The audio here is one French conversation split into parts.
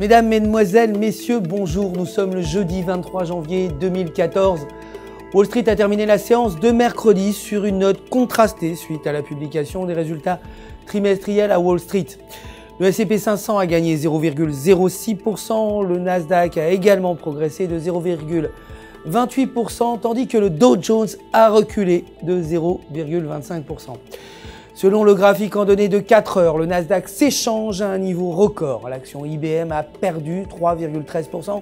Mesdames, Mesdemoiselles, Messieurs, bonjour. Nous sommes le jeudi 23 janvier 2014. Wall Street a terminé la séance de mercredi sur une note contrastée suite à la publication des résultats trimestriels à Wall Street. Le S&P 500 a gagné 0,06%, le Nasdaq a également progressé de 0,28%, tandis que le Dow Jones a reculé de 0,25%. Selon le graphique en données de 4 heures, le Nasdaq s'échange à un niveau record. L'action IBM a perdu 3,13%,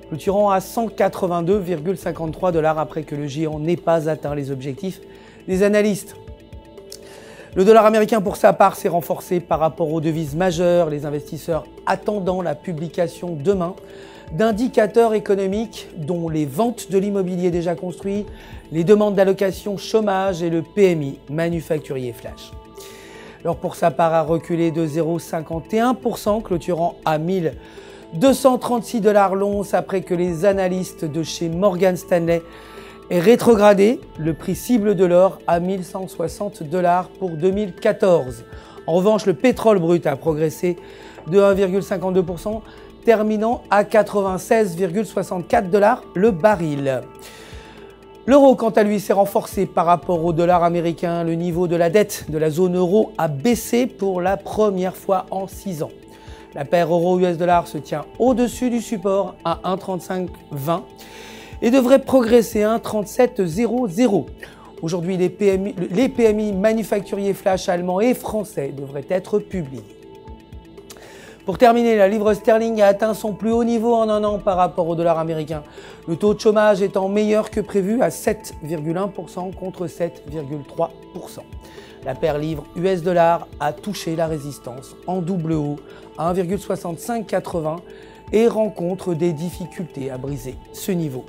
clôturant à 182,53 $ après que le géant n'ait pas atteint les objectifs des analystes. Le dollar américain, pour sa part, s'est renforcé par rapport aux devises majeures, les investisseurs attendant la publication demain d'indicateurs économiques dont les ventes de l'immobilier déjà construit, les demandes d'allocation chômage et le PMI manufacturier flash. L'or pour sa part a reculé de 0,51%, clôturant à 1236 $ l'once après que les analystes de chez Morgan Stanley aient rétrogradé le prix cible de l'or à 1160 $ pour 2014. En revanche, le pétrole brut a progressé de 1,52%, terminant à 96,64 $ le baril. L'euro, quant à lui, s'est renforcé par rapport au dollar américain. Le niveau de la dette de la zone euro a baissé pour la première fois en 6 ans. La paire euro-US $ se tient au-dessus du support à 1,3520 et devrait progresser à 1,3700. Aujourd'hui, les PMI manufacturiers flash allemands et français devraient être publiés. Pour terminer, la livre sterling a atteint son plus haut niveau en un an par rapport au dollar américain. Le taux de chômage étant meilleur que prévu à 7,1% contre 7,3%. La paire livre US $ a touché la résistance en double haut à 1,6580 et rencontre des difficultés à briser ce niveau.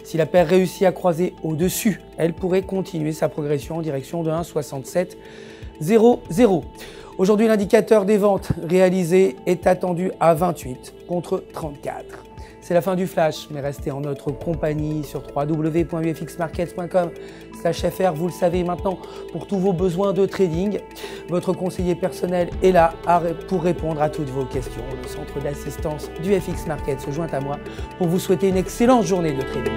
Si la paire réussit à croiser au-dessus, elle pourrait continuer sa progression en direction de 1,6700. Aujourd'hui, l'indicateur des ventes réalisées est attendu à 28 contre 34. C'est la fin du flash, mais restez en notre compagnie sur www.ufxmarkets.com/fr. Vous le savez maintenant, pour tous vos besoins de trading, votre conseiller personnel est là pour répondre à toutes vos questions. Le centre d'assistance du FX Markets se joint à moi pour vous souhaiter une excellente journée de trading.